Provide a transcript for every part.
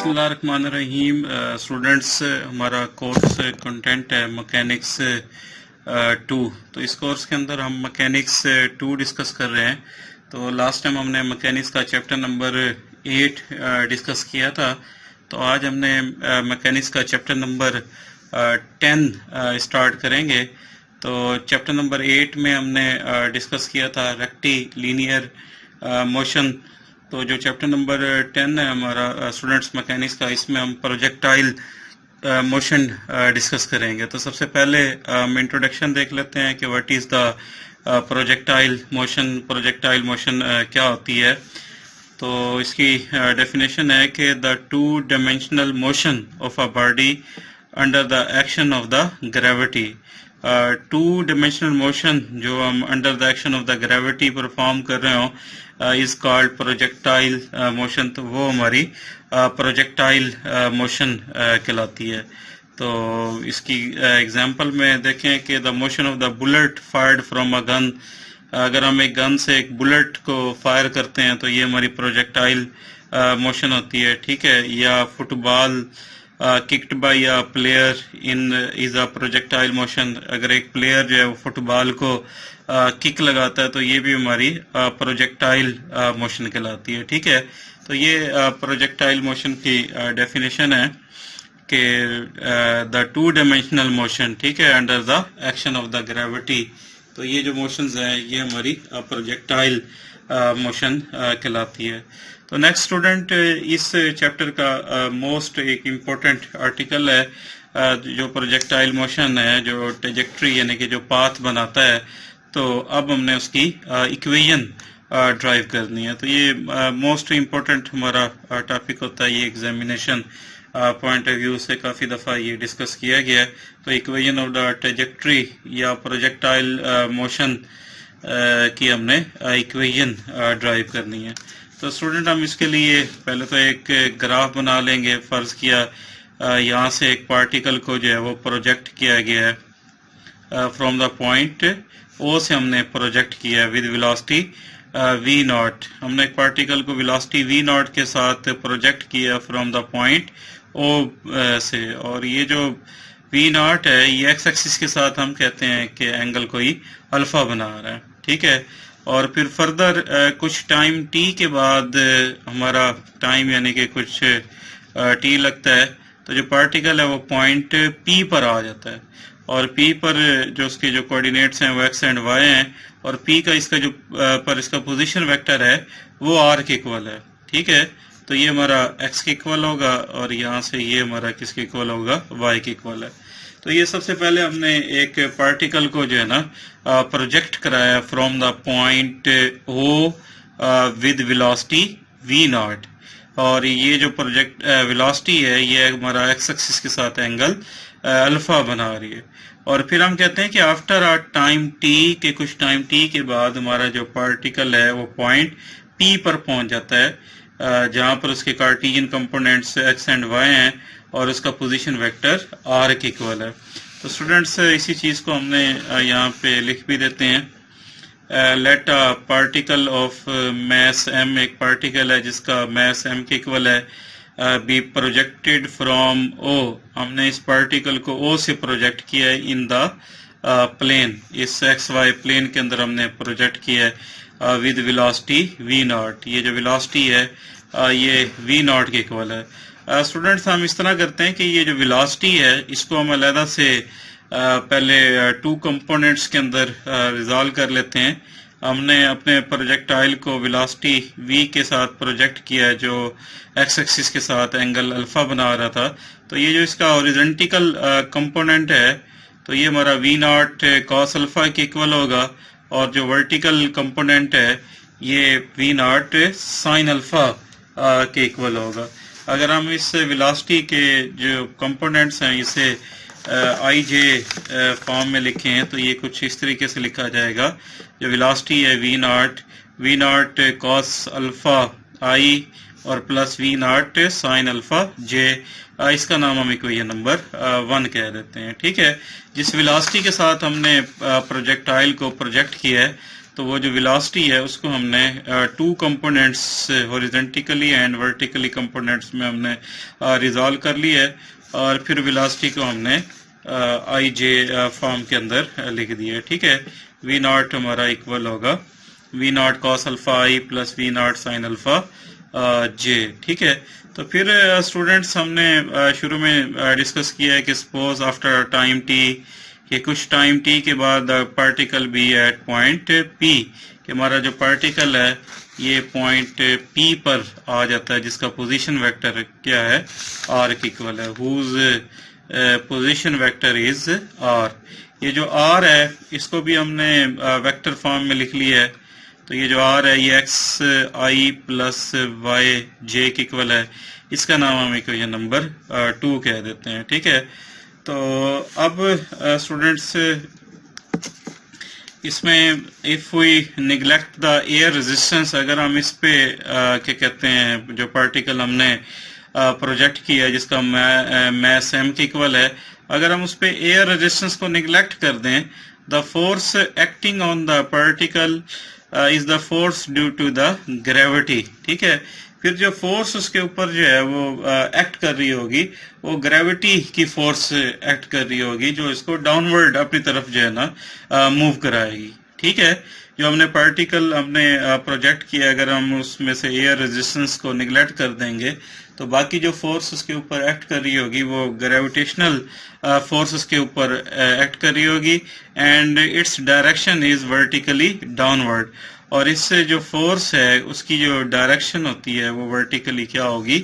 बिस्मिल्लाहिर्रहमानिर्रहीम। स्टूडेंट्स, हमारा course content है मैकेनिक्स 2। तो इस कोर्स के अंदर हम मैकेनिक्स 2 डिस्कस कर रहे हैं। तो लास्ट टाइम हमने मैकेनिक्स का चैप्टर नंबर 8 डिस्कस किया था। तो आज हमने मैकेनिक्स का चैप्टर नंबर 10 स्टार्ट करेंगे। तो चैप्टर नंबर 8 में हमने डिस्कस किया था रेक्टी लीनियर मोशन। तो जो चैप्टर नंबर 10 है हमारा स्टूडेंट्स मैकेनिक्स का, इसमें हम प्रोजेक्टाइल मोशन डिस्कस करेंगे। तो सबसे पहले हम इंट्रोडक्शन देख लेते हैं कि what is the projectile motion. Projectile motion क्या होती है? तो इसकी डेफिनेशन है कि the two dimensional motion of a body under the action of the gravity. Two dimensional motion जो हम under the action of the gravity perform कर रहे हो इज कॉल्ड प्रोजेक्टाइल मोशन। तो वो हमारी प्रोजेक्टाइल मोशन कहलाती है। तो इसकी एग्जांपल में देखें कि the motion of the bullet fired from a gun. अगर हम एक गन से एक बुलेट को फायर करते हैं तो ये हमारी प्रोजेक्टाइल मोशन होती है, ठीक है। या football kicked bye a player in is a projectile motion. अगर एक प्लेयर जो है वो फुटबॉल को किक लगाता है तो ये भी हमारी प्रोजेक्टाइल मोशन कहलाती है, ठीक है। तो ये प्रोजेक्टाइल मोशन की डेफिनेशन है कि द टू डायमेंशनल मोशन, ठीक है, under the action of the gravity. तो ये जो मोशंस हैं ये हमारी प्रोजेक्टाइल मोशन कहलाती है। तो नेक्स्ट स्टूडेंट, इस चैप्टर का मोस्ट एक इम्पोर्टेंट आर्टिकल है जो प्रोजेक्टाइल मोशन है, जो ट्रेजेक्ट्री यानी कि जो पाथ बनाता है। तो अब हमने उसकी इक्वेशन ड्राइव करनी है। तो ये मोस्ट इम्पोर्टेंट हमारा टॉपिक होता है। ये एग्जामिनेशन पॉइंट ऑफ व्यू से काफ़ी दफ़ा ये डिस्कस किया गया है। तो इक्वेशन ऑफ द ट्रेजेक्ट्री या प्रोजेक्टाइल मोशन की हमने इक्वेशन ड्राइव करनी है। तो स्टूडेंट, हम इसके लिए पहले तो एक ग्राफ बना लेंगे। फ़र्ज़ किया यहाँ से एक पार्टिकल को जो है वो प्रोजेक्ट किया गया है फ्रॉम द पॉइंट ओ से हमने प्रोजेक्ट किया है विद वेलोसिटी v नॉट। हमने एक पार्टिकल को वेलोसिटी v नॉट के साथ प्रोजेक्ट किया फ्रॉम द पॉइंट ओ से। और ये जो v नॉट है ये एक्स एक्सिस के साथ हम कहते हैं कि एंगल कोई अल्फा बना रहा है, ठीक है। और फिर फर्दर कुछ टाइम t के बाद हमारा टाइम यानी कि कुछ t लगता है तो जो पार्टिकल है वो पॉइंट p पर आ जाता है। और p पर जो उसके जो कोऑर्डिनेट्स हैं वो x एंड y हैं। और p का इसका जो पर इसका पोजीशन वेक्टर है वो r के इक्वल है, ठीक है। तो ये हमारा x के इक्वल होगा और यहाँ से ये हमारा किसके इक्वल होगा? y के इक्वल है। तो ये सबसे पहले हमने एक पार्टिकल को जो है ना प्रोजेक्ट कराया from the point o with velocity v not. और ये जो प्रोजेक्ट वेलोसिटी है ये हमारा एक्स एक्सिस के साथ एंगल अल्फा बना रही है। और फिर हम कहते हैं कि आफ्टर अ टाइम टी, के कुछ टाइम टी के बाद हमारा जो पार्टिकल है वो पॉइंट पी पर पहुंच जाता है जहां पर उसके Cartesian components X and Y हैं और उसका पोजीशन वेक्टर आर के इक्वल है। तो स्टूडेंट्स, इसी चीज़ को हमने यहाँ पे लिख भी देते हैं। Let a particle of mass m, एक पार्टिकल है जिसका मैस m के इक्वल है, बी प्रोजेक्टेड फ्रॉम ओ। हमने इस पार्टिकल को ओ से प्रोजेक्ट किया है इन द प्लेन। इस एक्स वाई प्लेन के अंदर हमने प्रोजेक्ट किया है विद वेलोसिटी v नॉट। ये जो वेलोसिटी है ये v नॉट के इक्वल है। स्टूडेंट्स, हम इस तरह करते हैं कि ये जो वेलोसिटी है इसको हम अलग से पहले टू कंपोनेंट्स के अंदर रिजॉल्व कर लेते हैं। हमने अपने प्रोजेक्टाइल को वेलोसिटी v के साथ प्रोजेक्ट किया है जो एक्स एक्सिस के साथ एंगल अल्फा बना रहा था। तो ये जो इसका हॉरिजॉन्टल कंपोनेंट है तो ये हमारा v नॉट कॉस अल्फा के इक्वल होगा। और जो वर्टिकल कंपोनेंट है ये v नॉट साइन अल्फा के इक्वल होगा। अगर हम इस वेलोसिटी के जो कंपोनेंट्स हैं इसे आई जे फॉर्म में लिखें तो ये कुछ इस तरीके से लिखा जाएगा। जो वेलोसिटी है V naught cos alpha I और plus V naught sine alpha J. इसका नाम हम इक्वेशन नंबर 1 कह देते हैं, ठीक है। जिस वेलोसिटी के साथ हमने प्रोजेक्टाइल को प्रोजेक्ट किया है तो वो जो वेलोसिटी है उसको हमने two components horizontally and vertically components में हमने रिजॉल्व कर लिया है, और फिर वेलोसिटी को हमने आई जे फॉर्म के अंदर लिख दिया है। ठीक है, वी नॉट हमारा इक्वल होगा V naught cos alpha I plus V naught sine alpha J. ठीक है, तो फिर स्टूडेंट्स हमने शुरू में डिस्कस किया है कि सपोज आफ्टर टाइम टी, कि कुछ टाइम टी के बाद particle be at point P, कि हमारा जो पार्टिकल है ये पॉइंट पी पर आ जाता है, जिसका पोजीशन वेक्टर क्या है, आर के इक्वल है, whose position vector is R. ये जो आर है इसको भी हमने वेक्टर फॉर्म में लिख लिया है, तो ये जो आर है ये एक्स आई प्लस वाई जे के इक्वल है, इसका नाम हम इक्वेशन नंबर 2 कह देते हैं। ठीक है, तो अब स्टूडेंट्स इसमें if we neglect the air resistance, अगर हम इस पे क्या कहते हैं जो पार्टिकल हमने प्रोजेक्ट किया है जिसका मैस एम के इक्वल है, अगर हम उस पे एयर रेजिस्टेंस को निगलेक्ट कर दें, the force acting on the particle is the force due to the gravity. ठीक है, फिर जो फोर्स उसके ऊपर जो है वो एक्ट कर रही होगी, वो ग्रेविटी की फोर्स एक्ट कर रही होगी, जो इसको डाउनवर्ड अपनी तरफ जो है ना मूव कराएगी। ठीक है, जो हमने पार्टिकल हमने प्रोजेक्ट किया, अगर हम उसमें से एयर रेजिस्टेंस को निगलेक्ट कर देंगे तो बाकी जो फोर्स उसके ऊपर एक्ट कर रही होगी वो ग्रेविटेशनल फोर्स उसके ऊपर एक्ट कर रही होगी, and its direction is vertically downward, और इससे जो फोर्स है उसकी जो डायरेक्शन होती है वो वर्टिकली क्या होगी,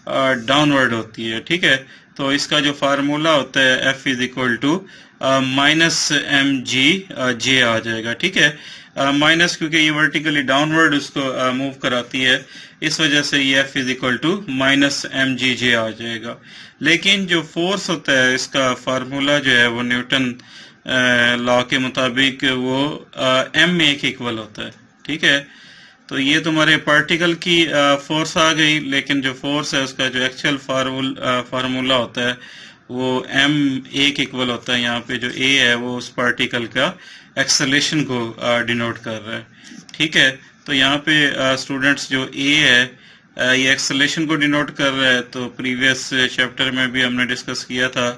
डाउनवर्ड होती है। ठीक है, तो इसका जो फार्मूला होता है F is equal to minus M G J आ जाएगा। ठीक है, माइनस क्योंकि ये वर्टिकली डाउनवर्ड उसको मूव कराती है, इस वजह से ये F is equal to minus M G J आ जाएगा। लेकिन जो फोर्स होता है इसका फार्मूला जो है वो न्यूटन लॉ के मुताबिक वो एम ए के इक्वल होता है। ठीक है, तो ये तुम्हारे पार्टिकल की फोर्स आ गई, लेकिन जो फोर्स है उसका जो एक्चुअल फार्मूला होता है वो एम ए के इक्वल होता है। यहाँ पे जो ए है वो उस पार्टिकल का एक्सेलरेशन को डिनोट कर रहा है। ठीक है, तो यहाँ पे स्टूडेंट्स जो ए है ये एक्सेलरेशन को डिनोट कर रहा है, तो प्रीवियस चैप्टर में भी हमने डिस्कस किया था,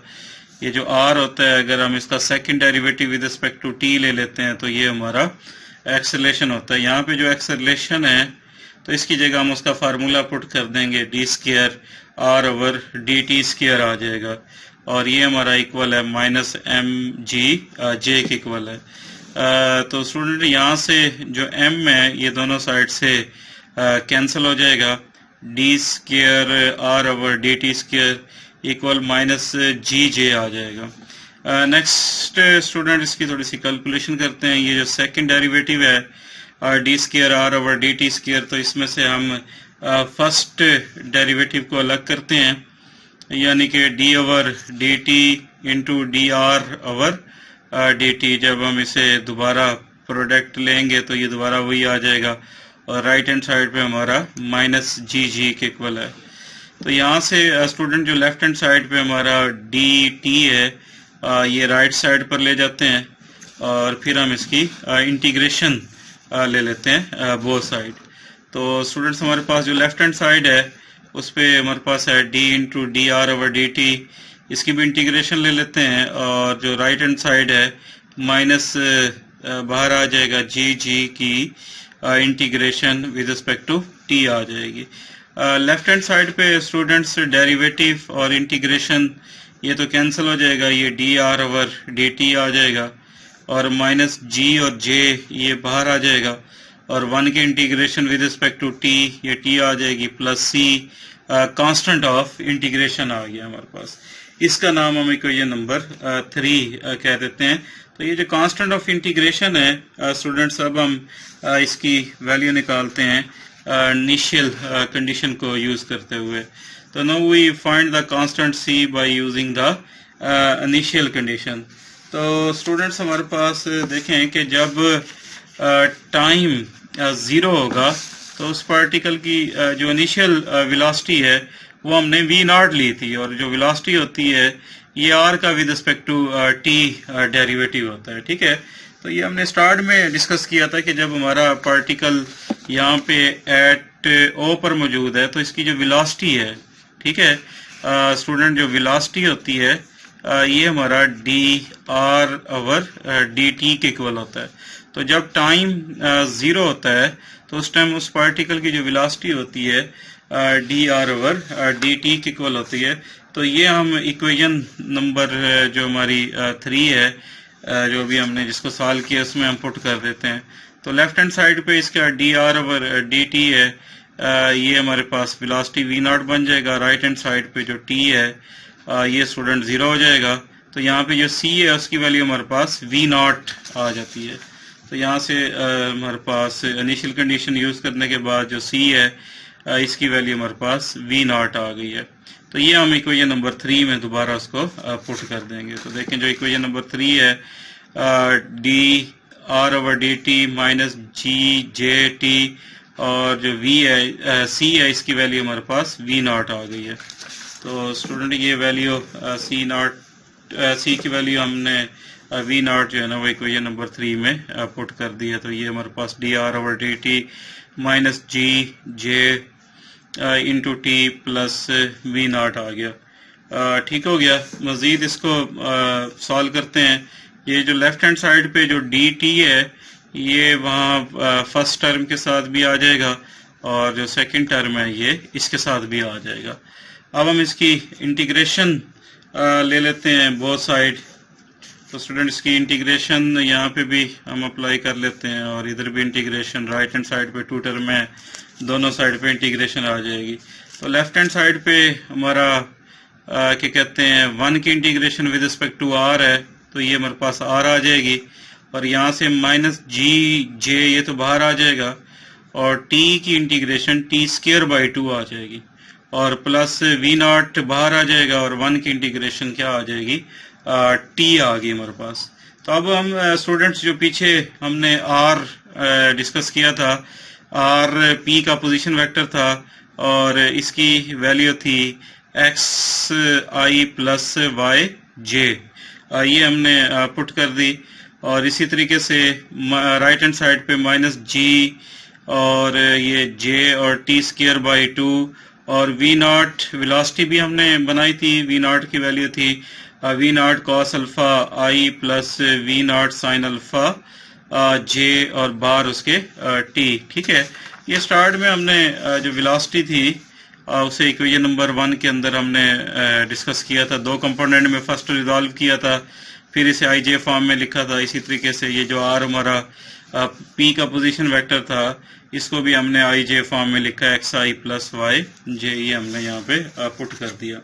ये जो आर होता है अगर हम इसका second derivative with respect to T ले लेते हैं तो ये हमारा एक्सेलरेशन होता है। यहाँ पे जो एक्सेलरेशन है तो इसकी जगह हम उसका फार्मूला पुट कर देंगे, D square R over D T square आ जाएगा, और ये हमारा इक्वल है माइनस एम जी जे के इक्वल है। तो स्टूडेंट यहाँ से जो m है ये दोनों साइड से कैंसिल हो जाएगा, D square R over D T square equal minus G J आ जाएगा। नेक्स्ट स्टूडेंट इसकी थोड़ी सी कैलकुलेशन करते हैं। ये जो सेकंड डेरिवेटिव है D square R over D T square, तो इसमें से हम फर्स्ट डेरिवेटिव को अलग करते हैं, यानी कि D over D T into D R over D T. जब हम इसे दोबारा प्रोडक्ट लेंगे तो ये दोबारा वही आ जाएगा, और राइट हैंड साइड पे हमारा माइनस जी जी के इक्वल है। तो यहाँ से स्टूडेंट जो लेफ्ट हैंड साइड पे हमारा डी टी है ये राइट साइड पर ले जाते हैं, और फिर हम इसकी इंटीग्रेशन ले लेते हैं बोथ साइड। तो स्टूडेंट्स हमारे पास जो लेफ्ट हैंड साइड है उस पे हमारे पास है D into D R over D T, इसकी भी इंटीग्रेशन ले लेते हैं, और जो राइट हैंड साइड है माइनस बाहर आ जाएगा, जी जी की integration with respect to T आ जाएगी। लेफ्ट हैंड साइड पे स्टूडेंट्स डेरिवेटिव और इंटीग्रेशन ये तो कैंसिल हो जाएगा, ये D R over D T आ जाएगा, और माइनस जी और जे ये बाहर आ जाएगा, और 1 के integration with respect to T ये टी आ जाएगी, plus C constant of integration आ गया हमारे पास। इसका नाम हम इक्वेशन नंबर 3 कह देते हैं। तो ये जो कांस्टेंट ऑफ इंटीग्रेशन है स्टूडेंट्स, अब हम इसकी वैल्यू निकालते हैं इनिशियल कंडीशन को यूज करते हुए। तो now we find the constant C by using the initial condition. तो स्टूडेंट्स हमारे पास देखें कि जब टाइम 0 होगा तो उस पार्टिकल की जो इनिशियल वेलोसिटी है वो हमने v नॉट ली थी, और जो वेलोसिटी होती है ये r का with respect to t derivative होता है। ठीक है, तो ये हमने स्टार्ट में डिस्कस किया था कि जब हमारा पार्टिकल यहाँ पे एट ओ पर मौजूद है तो इसकी जो वेलोसिटी है, ठीक है स्टूडेंट, जो वेलोसिटी होती है ये हमारा D R over D T के इक्वल होता है। तो जब टाइम ज़ीरो होता है तो उस टाइम उस पार्टिकल की जो वेलोसिटी होती है D R over D T के इक्वल होती है। तो ये हम इक्वेशन नंबर जो हमारी 3 है, जो भी हमने जिसको सॉल्व किया उसमें हम पुट कर देते हैं। तो लेफ्ट हैंड साइड पे इसका D R over D T है, ये हमारे पास वेलोसिटी वी नॉट बन जाएगा। राइट हैंड साइड पे जो टी है ये स्टूडेंट ज़ीरो हो जाएगा। तो यहाँ पे जो सी है उसकी वैल्यू हमारे पास वी नॉट आ जाती है। तो यहाँ से हमारे पास इनिशियल कंडीशन यूज़ करने के बाद जो सी है इसकी वैल्यू हमारे पास वी नॉट आ गई है। तो ये हम इक्वेशन नंबर 3 में दोबारा उसको पुट कर देंगे। तो देखें जो इक्वेशन नंबर 3 है D R over D T minus G J T और जो वी है सी है इसकी वैल्यू हमारे पास वी नॉट आ गई है। तो स्टूडेंट ये वैल्यू सी नॉट सी की वैल्यू हमने वी नॉट जो है ना वो इक्वेशन नंबर 3 में पुट कर दिया। तो ये हमारे पास D R over D T minus G J into T plus V naught आ गया। ठीक हो गया। मज़ीद इसको सॉल्व करते हैं। ये जो लेफ्ट हैंड साइड पे जो डी टी है ये वहाँ फर्स्ट टर्म के साथ भी आ जाएगा और जो सेकंड टर्म है ये इसके साथ भी आ जाएगा। अब हम इसकी इंटीग्रेशन ले लेते हैं बोथ साइड। तो स्टूडेंट्स की इंटीग्रेशन यहाँ पे भी हम अप्लाई कर लेते हैं और इधर भी इंटीग्रेशन। राइट हैंड साइड पे टू टर्म है, दोनों साइड पे इंटीग्रेशन आ जाएगी। तो लेफ्ट हैंड साइड पे हमारा क्या कहते हैं 1 की integration with respect to R है, तो ये हमारे पास आर आ जाएगी और यहाँ से माइनस जी जे ये तो बाहर आ जाएगा और टी की इंटीग्रेशन टी स्क्वायर बाई 2 आ जाएगी और प्लस वी नॉट बाहर आ जाएगा और 1 की इंटीग्रेशन क्या आ जाएगी टी आ गई हमारे पास। तो अब हम स्टूडेंट्स जो पीछे हमने आर डिस्कस किया था, आर पी का पोजीशन वेक्टर था और इसकी वैल्यू थी एक्स आई प्लस वाई जे, ये हमने पुट कर दी। और इसी तरीके से राइट हैंड साइड पे माइनस जी और ये जे और टी स्क्वायर बाई 2 और वी नॉट वेलोसिटी भी हमने बनाई थी। वी नॉट की वैल्यू थी V naught cos alpha I plus V naught sine alpha J और बार उसके टी। ठीक है, ये स्टार्ट में हमने जो वेलोसिटी थी उसे इक्वेशन नंबर 1 के अंदर हमने डिस्कस किया था। 2 कंपोनेंट में फर्स्ट रिजॉल्व किया था, फिर इसे आई जे फॉर्म में लिखा था। इसी तरीके से ये जो आर हमारा पी का पोजीशन वेक्टर था इसको भी हमने आई जे फॉर्म में लिखा एक्स आई प्लस वाई जे, ये हमने यहाँ पे पुट कर दिया।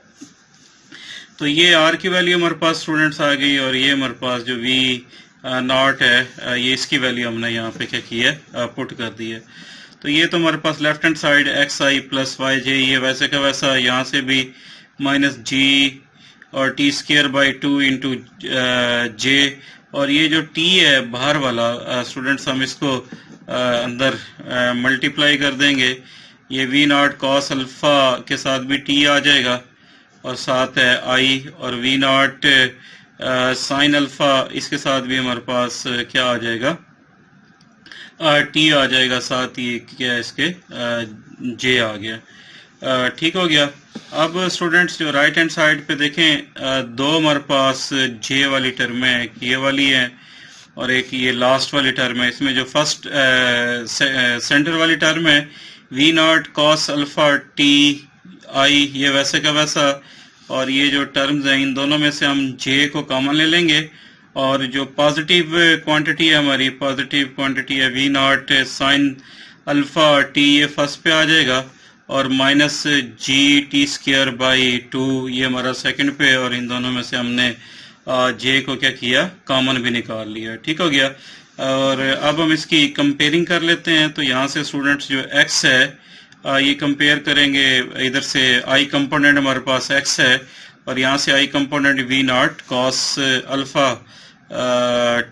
तो ये आर की वैल्यू हमारे पास स्टूडेंट्स आ गई और ये हमारे पास जो वी नॉट है ये इसकी वैल्यू हमने यहाँ पे क्या की है पुट कर दी है। तो ये तो हमारे पास लेफ्ट हैंड साइड एक्स आई प्लस वाई जे, ये वैसे का वैसा यहाँ से भी माइनस जी और टी स्क्वायर बाई 2 इंटू जे और ये जो टी है बाहर वाला स्टूडेंट्स हम इसको अंदर मल्टीप्लाई कर देंगे। ये वी नॉट कॉस अल्फा के साथ भी टी आ जाएगा और साथ है आई और वी नॉट साइन अल्फा इसके साथ भी हमारे पास क्या आ जाएगा टी आ जाएगा, साथ ही क्या इसके जे आ गया। ठीक हो गया। अब स्टूडेंट्स जो राइट हैंड साइड पे देखें 2 हमारे पास जे वाली टर्म है, एक ये वाली है और एक ये लास्ट वाली टर्म है। इसमें जो फर्स्ट सेंटर वाली टर्म है V naught cos alpha T I, ये वैसे का वैसा, और ये जो टर्म्स हैं इन दोनों में से हम जे को कॉमन ले लेंगे और जो पॉजिटिव क्वांटिटी है हमारी पॉजिटिव क्वांटिटी है V naught sine alpha T, ये फर्स्ट पे आ जाएगा और minus G T square by 2 ये हमारा सेकंड पे, और इन दोनों में से हमने जे को क्या किया कॉमन भी निकाल लिया। ठीक हो गया। और अब हम इसकी कंपेयरिंग कर लेते हैं। तो यहाँ से स्टूडेंट्स जो एक्स है ये कंपेयर करेंगे, इधर से आई कंपोनेंट हमारे पास एक्स है और यहाँ से I component V naught cos alpha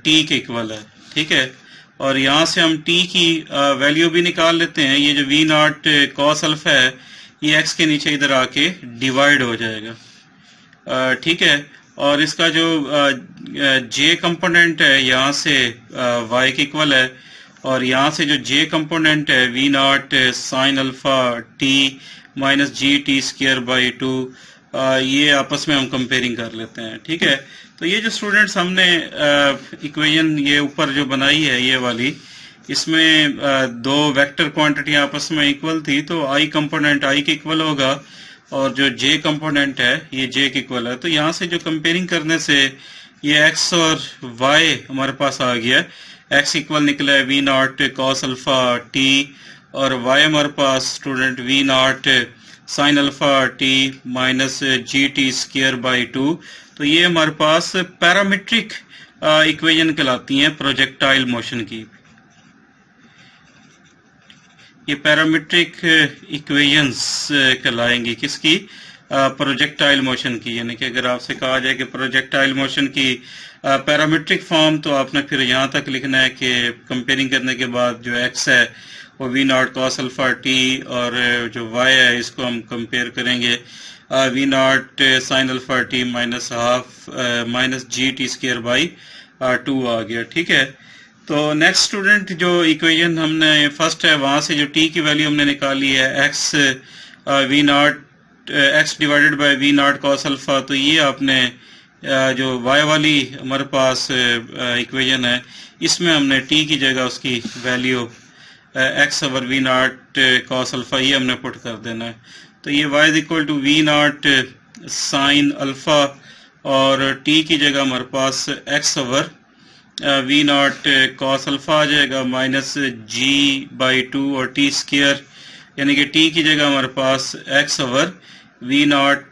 T के इक्वल है। ठीक है, और यहाँ से हम टी की वैल्यू भी निकाल लेते हैं। ये जो वी नॉट कॉस अल्फा है ये एक्स के नीचे इधर आके डिवाइड हो जाएगा। ठीक है, और इसका जो जे कंपोनेंट है यहाँ से वाई के इक्वल है, और यहाँ से जो जे कंपोनेंट है V naught sine alpha T minus G T square by two, ये आपस में हम कंपेयरिंग कर लेते हैं। ठीक है, तो ये जो स्टूडेंट्स हमने इक्वेशन ये ऊपर जो बनाई है ये वाली, इसमें दो वेक्टर क्वांटिटी आपस में इक्वल थी, तो आई कंपोनेंट आई के इक्वल होगा और जो जे कंपोनेंट है ये जे के इक्वल है। तो यहाँ से जो कंपेयरिंग करने से ये एक्स और वाई हमारे पास आ गया, एक्स इक्वल निकला है V naught cos alpha T, और वाई हमारे पास student V naught sine alpha T minus G T square by two. तो ये हमारे पास पैरामीट्रिक इक्वेशन कहलाती हैं प्रोजेक्टाइल मोशन की। ये पैरामीट्रिक इक्वेशंस कहलाएंगी किसकी, प्रोजेक्टाइल मोशन की। यानी कि अगर आपसे कहा जाए कि प्रोजेक्टाइल मोशन की पैरामीट्रिक फॉर्म, तो आपने फिर यहाँ तक लिखना है कि कंपेयरिंग करने के बाद जो एक्स है वो V naught cos alpha T, और जो वाई है इसको हम कंपेयर करेंगे V naught sine alpha T minus half minus G T square by two आ गया। ठीक है, तो नेक्स्ट स्टूडेंट जो इक्वेशन हमने फर्स्ट है वहां से जो टी की वैल्यू हमने निकाली है X V naught X divided by V naught cos alpha, तो ये आपने जो वाई वाली हमारे पास इक्वेशन है इसमें हमने टी की जगह उसकी value X over V naught cos alpha ये हमने पुट कर देना है। तो ये y is equal to V naught sine alpha, और t की जगह हमारे पास x over V naught cos alpha आ जाएगा माइनस जी बाई टू, और टी स्क्र यानी कि t की जगह हमारे पास x over V naught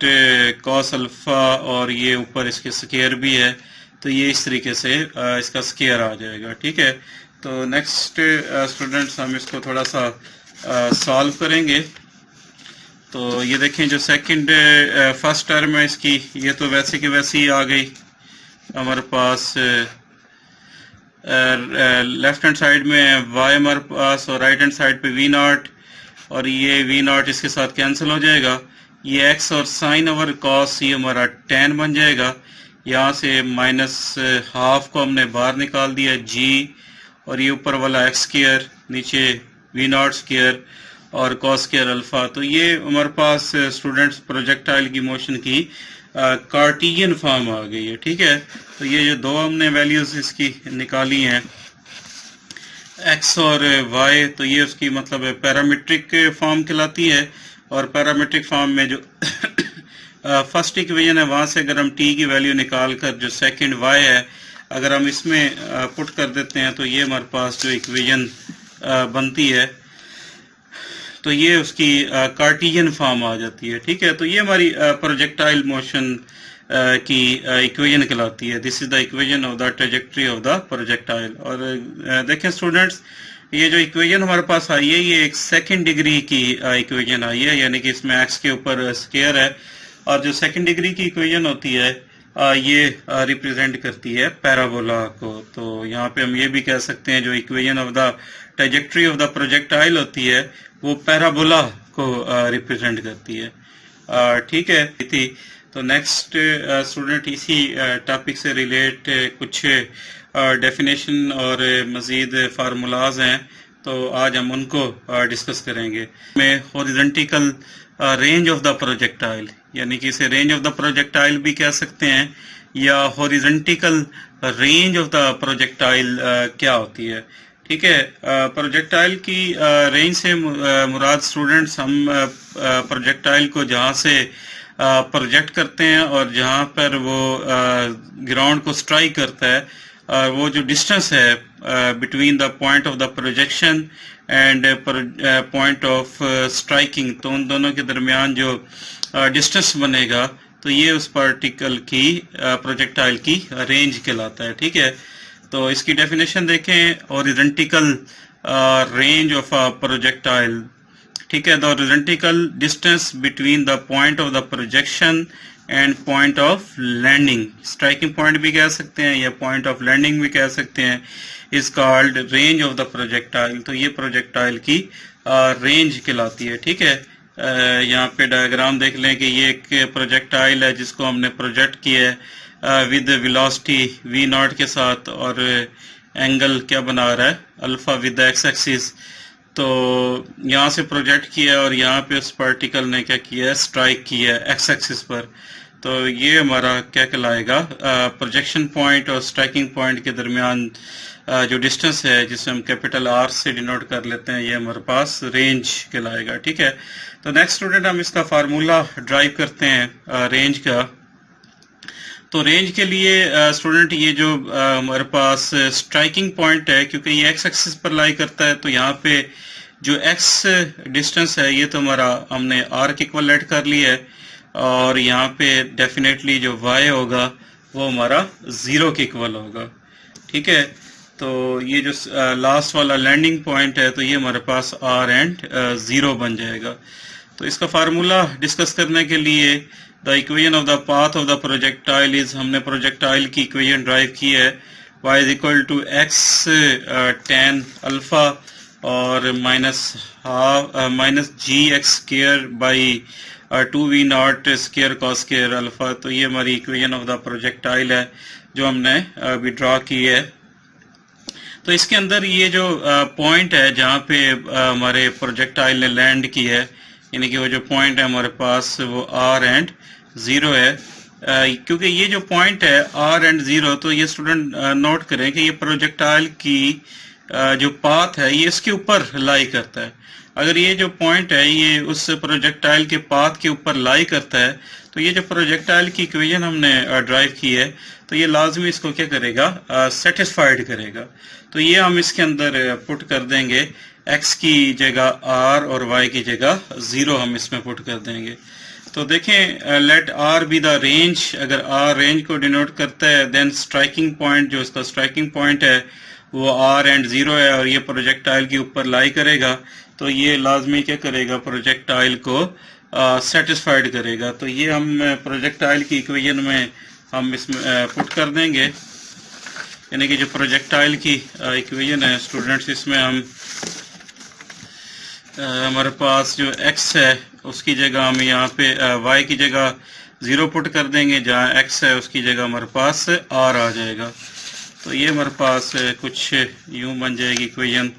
cos alpha, और ये ऊपर इसके स्क्र भी है, तो ये इस तरीके से इसका स्क्र आ जाएगा। ठीक है, तो नेक्स्ट स्टूडेंट्स हम इसको थोड़ा सा सॉल्व करेंगे। तो ये देखें जो सेकंड फर्स्ट टर्म है इसकी, ये तो वैसे की वैसे ही आ गई हमारे पास, लेफ्ट हैंड साइड में y हमारे पास और राइट हैंड साइड पे वी नॉट, और ये वी नॉट इसके साथ कैंसिल हो जाएगा, ये x और साइन ओवर कॉस ये हमारा tan बन जाएगा। यहाँ से माइनस हाफ को हमने बाहर निकाल दिया g, और ये ऊपर वाला एक्स स्क्वायर नीचे वी नॉट स्क्वायर और कॉस स्क्वायर अल्फा। तो ये हमारे पास स्टूडेंट्स प्रोजेक्टाइल की मोशन की कार्टिजियन फॉर्म आ गई है। ठीक है, तो ये जो दो हमने वैल्यूज इसकी निकाली हैं एक्स और वाई, तो ये उसकी मतलब पैरामीट्रिक फॉर्म कहलाती है, और पैरामीट्रिक फॉर्म में जो फर्स्ट इक्वेशन है वहां से अगर हम टी की वैल्यू निकाल कर जो सेकंड वाई है अगर हम इसमें पुट कर देते हैं, तो ये हमारे पास जो इक्वेशन बनती है तो ये उसकी कार्टिजियन फॉर्म आ जाती है। ठीक है, तो ये हमारी प्रोजेक्टाइल मोशन की इक्वेशन कहलाती है। This is the equation of the trajectory of the projectile. और देखें स्टूडेंट्स, ये जो इक्वेशन हमारे पास आई है ये एक सेकंड डिग्री की इक्वेशन आई है, यानी कि इसमें एक्स के ऊपर स्क्वायर है, और जो सेकंड डिग्री की इक्वेशन होती है ये रिप्रेजेंट करती है पैराबोला को। तो यहाँ पे हम ये भी कह सकते हैं जो equation of the trajectory of the projectile होती है वो पैराबोला को रिप्रेजेंट करती है। ठीक है, तो नेक्स्ट स्टूडेंट इसी टॉपिक से रिलेट कुछ डेफिनेशन और मजीद फार्मूलाज हैं, तो आज हम उनको डिस्कस करेंगे। में horizontal range of the projectile, यानी कि इसे रेंज ऑफ द प्रोजेक्टाइल भी कह सकते हैं, या horizontal range of the projectile क्या होती है। ठीक है, प्रोजेक्टाइल की रेंज से मुराद स्टूडेंट्स हम प्रोजेक्टाइल को जहाँ से प्रोजेक्ट करते हैं और जहाँ पर वो ग्राउंड को स्ट्राइक करता है वो जो डिस्टेंस है between the point of the projection and point of striking, तो उन दोनों के दरमियान जो डिस्टेंस बनेगा तो ये उस पार्टिकल की प्रोजेक्टाइल की रेंज कहलाता है। ठीक है, तो इसकी डेफिनेशन देखें, horizontal range of a projectile. ठीक है, the horizontal distance between the point of the projection and point of landing, striking point भी कह सकते हैं या पॉइंट ऑफ लैंडिंग भी कह सकते हैं, is called range of the projectile. तो ये प्रोजेक्टाइल की रेंज कहलाती है। ठीक है, यहाँ पे डायग्राम देख लें कि ये एक प्रोजेक्टाइल है जिसको हमने प्रोजेक्ट किया है विद वेलोसिटी v नॉट के साथ, और एंगल क्या बना रहा है, अल्फा विद एक्स एक्सिस। तो यहाँ से प्रोजेक्ट किया और यहाँ पे उस पार्टिकल ने क्या किया है, स्ट्राइक किया है एक्स एक्सिस पर। तो ये हमारा क्या कहलाएगा, प्रोजेक्शन पॉइंट और स्ट्राइकिंग पॉइंट के दरमियान जो डिस्टेंस है, जिसे हम कैपिटल आर से डिनोट कर लेते हैं, ये हमारे पास रेंज कहलाएगा। ठीक है, तो नेक्स्ट स्टूडेंट हम इसका फार्मूला ड्राइव करते हैं रेंज का। तो रेंज के लिए स्टूडेंट ये जो हमारे पास स्ट्राइकिंग पॉइंट है, क्योंकि ये एक्स एक्सिस पर लाई करता है, तो यहाँ पे जो एक्स डिस्टेंस है ये तो हमारा हमने आर के इक्वल लेट कर लिया है, और यहाँ पे डेफिनेटली जो वाई होगा वो हमारा 0 के इक्वल होगा। ठीक है, तो ये जो लास्ट वाला लैंडिंग पॉइंट है, तो ये हमारे पास आर एंड 0 बन जाएगा। तो इसका फार्मूला डिस्कस करने के लिए the equation of the path of the projectile is, हमने प्रोजेक्टाइल की इक्वेशन ड्राइव की है, y is equal to X tan alpha और minus G X square by 2v naught square cos square alpha. तो ये हमारी इक्वेशन ऑफ द प्रोजेक्टाइल है जो हमने अभी ड्रॉ की है। तो इसके अंदर ये जो पॉइंट है जहाँ पे हमारे प्रोजेक्टाइल ने लैंड की है, यानी कि वो जो पॉइंट है हमारे पास वो आर एंड 0 है। क्योंकि ये जो पॉइंट है आर एंड 0, तो ये स्टूडेंट नोट करें कि ये प्रोजेक्टाइल की जो पाथ है ये इसके ऊपर लाई करता है। अगर ये जो पॉइंट है ये उस प्रोजेक्टाइल के पाथ के ऊपर लाई करता है, तो ये जो प्रोजेक्टाइल की इक्वेशन हमने ड्राइव की है, तो ये लाजमी इसको क्या करेगा, सेटिस्फाइड करेगा। तो ये हम इसके अंदर पुट कर देंगे, x की जगह r और y की जगह 0 हम इसमें पुट कर देंगे। तो देखें, let r be the range, अगर r रेंज को डिनोट करता है, देन स्ट्राइकिंग पॉइंट, जो इसका स्ट्राइकिंग पॉइंट है वो r एंड 0 है, और ये प्रोजेक्टाइल के ऊपर लाई करेगा, तो ये लाजमी क्या करेगा, प्रोजेक्टाइल को सेटिस्फाइड करेगा। तो ये हम प्रोजेक्टाइल की इक्वेशन में हम इसमें पुट कर देंगे, यानी कि जो प्रोजेक्टाइल की इक्वेशन है स्टूडेंट्स, इसमें हम हमारे पास जो x है उसकी जगह हम यहाँ पे y की जगह 0 पुट कर देंगे, जहाँ x है उसकी जगह हमारे पास r आ जाएगा। तो ये हमारे पास कुछ यूं बन जाएगी इक्वेशन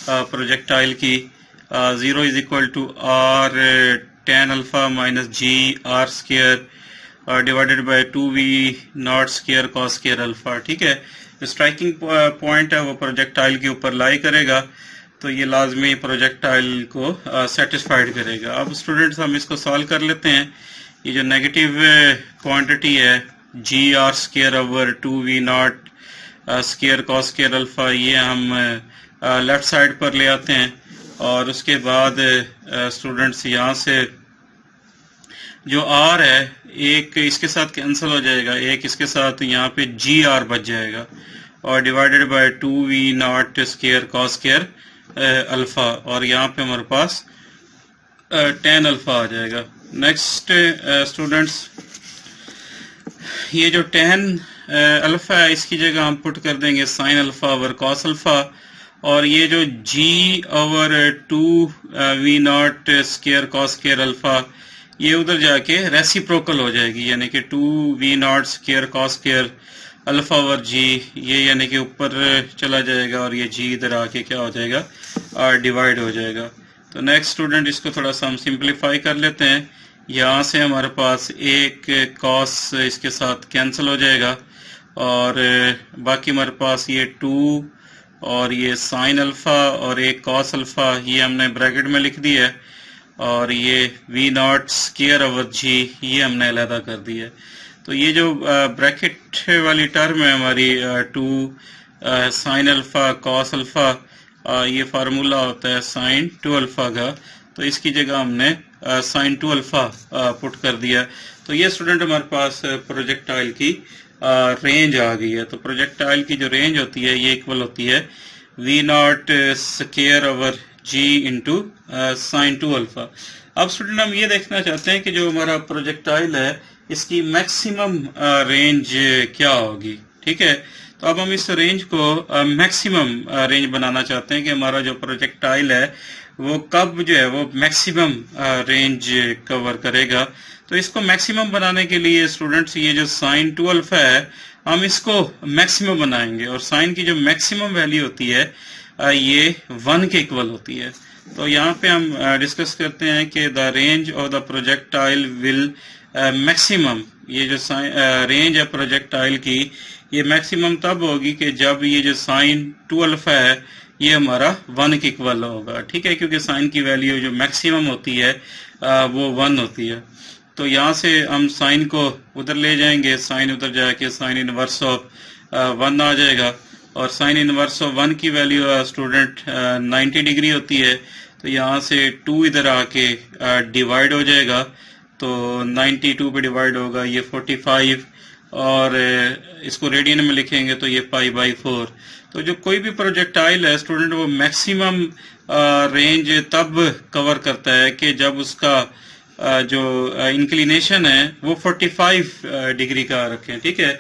प्रोजेक्टाइल की, 0 is equal to r tan alpha minus G R square divided by 2v naught square cos square alpha. ठीक है, स्ट्राइकिंग पॉइंट है वो प्रोजेक्टाइल के ऊपर लाई करेगा, तो ये लाजमी प्रोजेक्टाइल को सेटिस्फाइड करेगा। अब स्टूडेंट्स हम इसको सॉल्व कर लेते हैं। ये जो नेगेटिव क्वांटिटी है G R square over 2v naught square cos square alpha, ये हम लेफ्ट साइड पर ले आते हैं, और उसके बाद स्टूडेंट्स यहाँ से जो r है एक इसके साथ कैंसिल हो जाएगा, एक इसके साथ यहाँ पे जी आर बच जाएगा, और divided by 2v naught square cos square alpha, और यहाँ पे हमारे पास tan अल्फा आ जाएगा। नेक्स्ट स्टूडेंट्स, ये जो tan अल्फा है इसकी जगह हम पुट कर देंगे sine alpha over cos alpha, और ये जो g over 2v naught square cos square alpha, ये उधर जाके रेसिप्रोकल हो जाएगी, यानी कि 2v naught square cos square alpha over G, ये यानी कि ऊपर चला जाएगा, और ये जी इधर आके क्या हो जाएगा, डिवाइड हो जाएगा। तो नेक्स्ट स्टूडेंट, इसको थोड़ा सा हम सिंप्लीफाई कर लेते हैं। यहाँ से हमारे पास एक कॉस इसके साथ कैंसिल हो जाएगा, और बाकी हमारे पास ये 2 और ये साइन अल्फा और एक कॉस अल्फा, ये हमने ब्रैकेट में लिख दिया है, और ये v naught square over G ये हमने अलहदा कर दिया है। तो ये जो ब्रैकेट वाली टर्म है हमारी 2 साइन अल्फा कॉस अल्फा, ये फार्मूला होता है साइन 2 अल्फा का, तो इसकी जगह हमने साइन 2 अल्फा पुट कर दिया। तो ये स्टूडेंट हमारे पास प्रोजेक्टाइल की रेंज आ गई है। तो प्रोजेक्टाइल की जो रेंज होती है ये इक्वल होती है v naught square over G into sine 2 alpha. अब स्टूडेंट हम ये देखना चाहते हैं कि जो हमारा प्रोजेक्टाइल है इसकी मैक्सिमम रेंज क्या होगी। ठीक है, तो अब हम इस रेंज को मैक्सिमम रेंज बनाना चाहते हैं कि हमारा जो प्रोजेक्टाइल है वो कब जो है वो मैक्सिमम रेंज कवर करेगा। तो इसको मैक्सिमम बनाने के लिए स्टूडेंट्स ये जो साइन 2 अल्फा है हम इसको मैक्सिमम बनाएंगे, और साइन की जो मैक्सिमम वैल्यू होती है ये 1 के इक्वल होती है। तो यहाँ पे हम डिस्कस करते हैं कि the range of the projectile will maximum, ये जो रेंज है प्रोजेक्टाइल की ये मैक्सिमम तब होगी कि जब ये जो साइन 2 अल्फा है ये हमारा 1 के इक्वल होगा, ठीक है, क्योंकि साइन की वैल्यू जो मैक्सिमम होती है वो 1 होती है। तो यहाँ से हम साइन को उधर ले जाएंगे, साइन उधर जाके साइन इनवर्स ऑफ 1 आ जाएगा, और साइन इनवर्स ऑफ 1 की वैल्यू स्टूडेंट 90 डिग्री होती है। तो यहाँ से 2 इधर आके डिवाइड हो जाएगा, तो 92 पे डिवाइड होगा ये 45, और इसको रेडियन में लिखेंगे तो ये π/4। तो जो कोई भी प्रोजेक्टाइल है स्टूडेंट वो मैक्सिमम रेंज तब कवर करता है कि जब उसका जो इंक्लिनेशन है वो 45 डिग्री का रखें, ठीक है।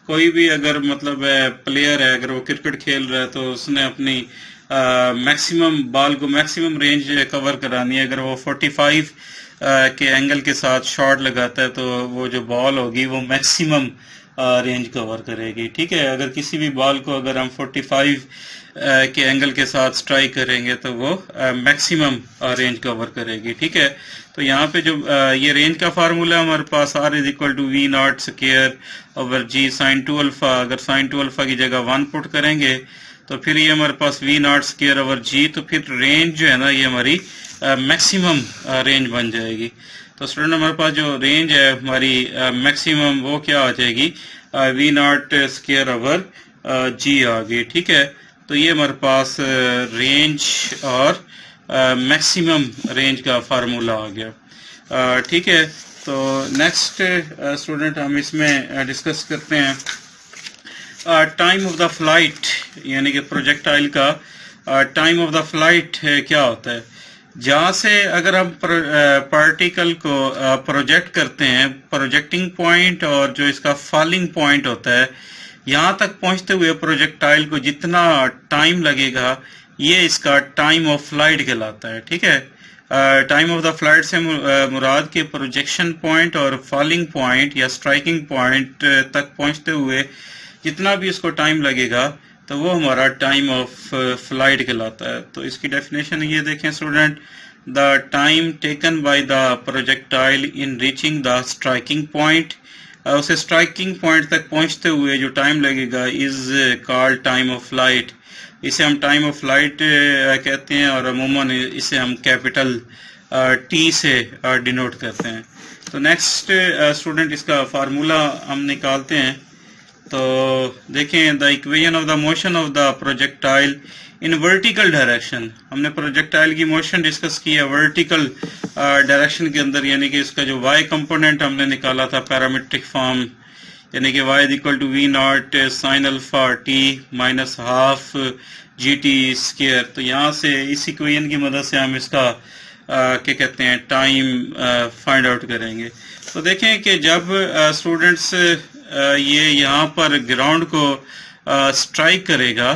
कोई भी अगर मतलब प्लेयर है, अगर वो क्रिकेट खेल रहा है तो उसने अपनी मैक्सिमम बॉल को मैक्सिमम रेंज कवर करानी है। अगर वो 45 के एंगल के साथ शॉट लगाता है तो वो जो बॉल होगी वो मैक्सिमम रेंज कवर करेगी, ठीक है। अगर किसी भी बॉल को अगर हम 45 के एंगल के साथ स्ट्राइक करेंगे तो वो मैक्सिमम रेंज कवर करेगी, ठीक है। तो यहाँ पे जो ये रेंज का फार्मूला हमारे पास R is equal to V naught square over G sine 2 alpha. अगर साइन 2 अल्फा की जगह 1 पुट करेंगे तो फिर ये हमारे पास V naught square over G, तो फिर रेंज जो है ना ये हमारी मैक्सिमम रेंज बन जाएगी। तो स्टूडेंट हमारे पास जो रेंज है हमारी मैक्सिमम वो क्या आ जाएगी, V naught square over G आ गई, ठीक है। तो ये हमारे पास रेंज और मैक्सिमम रेंज का फार्मूला आ गया, ठीक है। तो नेक्स्ट स्टूडेंट हम इसमें डिस्कस करते हैं टाइम ऑफ द फ्लाइट, यानी कि प्रोजेक्टाइल का टाइम ऑफ द फ्लाइट क्या होता है। जहाँ से अगर हम पार्टिकल को प्रोजेक्ट करते हैं, प्रोजेक्टिंग पॉइंट और जो इसका फॉलिंग पॉइंट होता है, यहाँ तक पहुँचते हुए प्रोजेक्टाइल को जितना टाइम लगेगा ये इसका टाइम ऑफ फ्लाइट कहलाता है, ठीक है। टाइम ऑफ द फ्लाइट से मुराद के प्रोजेक्शन पॉइंट और फॉलिंग पॉइंट या स्ट्राइकिंग पॉइंट तक पहुँचते हुए जितना भी इसको टाइम लगेगा तो वो हमारा टाइम ऑफ फ्लाइट कहलाता है। तो इसकी डेफिनेशन ये देखें student, the time taken by the projectile in reaching the striking point, उसे स्ट्राइकिंग पॉइंट तक पहुंचते हुए जो टाइम लगेगा is called time of flight. इसे हम टाइम ऑफ फ्लाइट कहते हैं, और अमूमन इसे हम कैपिटल T से डिनोट करते हैं। तो नेक्स्ट स्टूडेंट इसका फार्मूला हम निकालते हैं। तो देखें, the equation of the motion of the projectile in vertical direction, हमने प्रोजेक्टाइल की मोशन डिस्कस की है वर्टिकल डायरेक्शन के अंदर, यानी कि इसका जो y कंपोनेंट हमने निकाला था पैरामीट्रिक फॉर्म, यानी कि y is equal to V naught sine alpha t minus half GT square. तो यहाँ से इस इक्वेशन की मदद से हम इसका क्या कहते हैं टाइम फाइंड आउट करेंगे। तो देखें कि जब स्टूडेंट्स ये यहाँ पर ग्राउंड को स्ट्राइक करेगा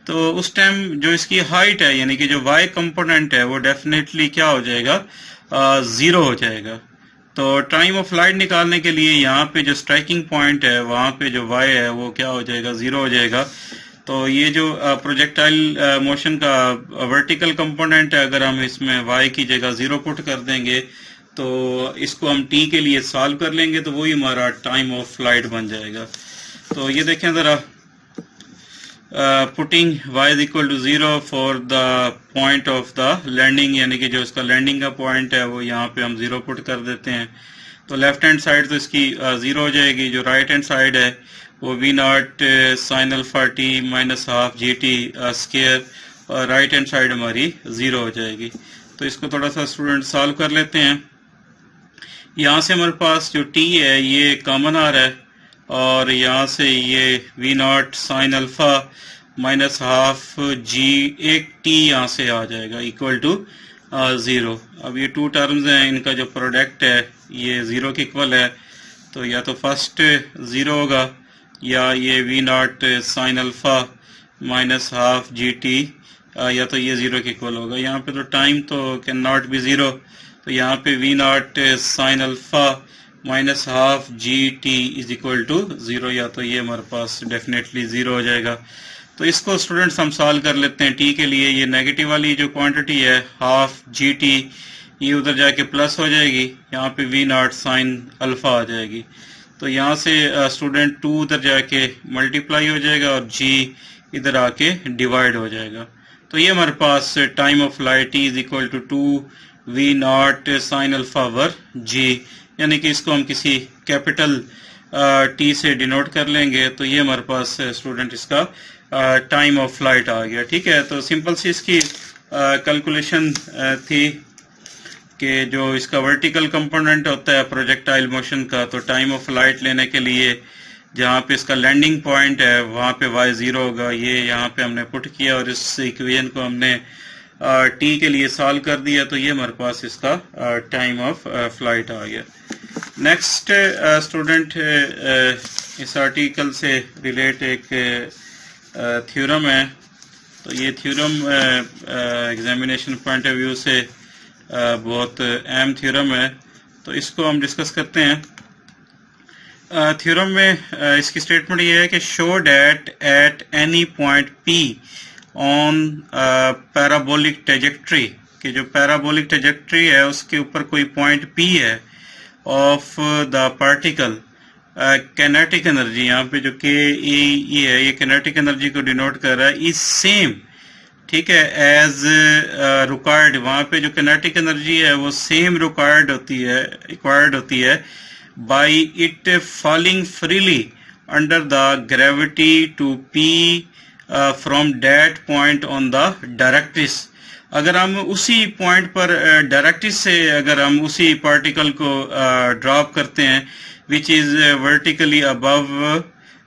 तो उस टाइम जो इसकी हाइट है, यानी कि जो y कंपोनेंट है वो डेफिनेटली क्या हो जाएगा, 0 हो जाएगा। तो टाइम ऑफ फ्लाइट निकालने के लिए यहाँ पे जो स्ट्राइकिंग पॉइंट है वहाँ पे जो y है वो क्या हो जाएगा, 0 हो जाएगा। तो ये जो प्रोजेक्टाइल मोशन का वर्टिकल कंपोनेंट है, अगर हम इसमें y की जगह 0 पुट कर देंगे तो इसको हम t के लिए सॉल्व कर लेंगे तो वही हमारा टाइम ऑफ फ्लाइट बन जाएगा। तो ये देखें ज़रा, putting y is equal to 0 for the point of the landing, यानी कि जो इसका लैंडिंग का पॉइंट है वो यहाँ पे हम 0 पुट कर देते हैं। तो लेफ्ट हैंड साइड तो इसकी 0 हो जाएगी, जो राइट हैंड साइड है वो V naught sine alpha t minus half GT square, और राइट हैंड साइड हमारी 0 हो जाएगी। तो इसको थोड़ा सा स्टूडेंट सॉल्व कर लेते हैं। यहाँ से हमारे पास जो t है ये कॉमन आ रहा है, और यहाँ से ये V naught sine alpha minus half G, एक t यहाँ से आ जाएगा इक्वल टू 0। अब ये 2 टर्म्स हैं, इनका जो प्रोडक्ट है ये 0 के इक्वल है, तो या तो फर्स्ट 0 होगा या ये V naught sine alpha minus half GT, या तो ये 0 के इक्वल होगा। यहाँ पे तो टाइम तो कैन नॉट बी 0, तो यहाँ पे V naught sine alpha minus half G T is equal to 0, या तो ये हमारे पास डेफिनेटली 0 हो जाएगा। तो इसको स्टूडेंट्स हम सॉल्व कर लेते हैं। टी के लिए ये नेगेटिव वाली जो क्वांटिटी है हाफ जी टी, ये उधर जाके प्लस हो जाएगी, यहाँ पे वी नॉट साइन अल्फा आ जाएगी। तो यहाँ से स्टूडेंट 2 उधर जाके मल्टीप्लाई हो जाएगा और जी इधर आके डिवाइड हो जाएगा। तो ये हमारे पास time of flight is equal to 2 V naught sine alpha over G, यानी कि इसको हम किसी कैपिटल टी से डिनोट कर लेंगे। तो ये हमारे पास स्टूडेंट इसका टाइम ऑफ फ्लाइट आ गया। ठीक है, तो सिंपल सी इसकी कैलकुलेशन थी कि जो इसका वर्टिकल कंपोनेंट होता है प्रोजेक्टाइल मोशन का, तो टाइम ऑफ फ्लाइट लेने के लिए जहाँ पे इसका लैंडिंग पॉइंट है वहाँ पे y0 होगा, ये यहाँ पे हमने पुट किया और इस इक्वेशन को हमने टी के लिए सॉल्व कर दिया। तो ये हमारे पास इसका टाइम ऑफ फ्लाइट आ गया। नेक्स्ट स्टूडेंट इस आर्टिकल से रिलेट एक थ्योरम है। तो ये theorem examination point of view से बहुत अहम थ्योरम है, तो इसको हम डिस्कस करते हैं। थ्योरम में इसकी स्टेटमेंट ये है कि show that at any point P on parabolic trajectory, कि जो पैराबोलिक ट्रेजेक्ट्री है उसके ऊपर कोई पॉइंट पी है of the particle, kinetic energy, यहाँ पे जो के ई है ये कैनेटिक एनर्जी को डिनोट कर रहा है, इज सेम, ठीक है, एज रिक्वायर्ड, वहाँ पे जो कैनेटिक एनर्जी है वो सेम रिक्वायर्ड होती है by it falling freely under the gravity to P from that point on the directrix. अगर हम उसी पॉइंट पर डायरेक्ट्रिक्स से अगर हम उसी पार्टिकल को ड्रॉप करते हैं विच इज वर्टिकली अबव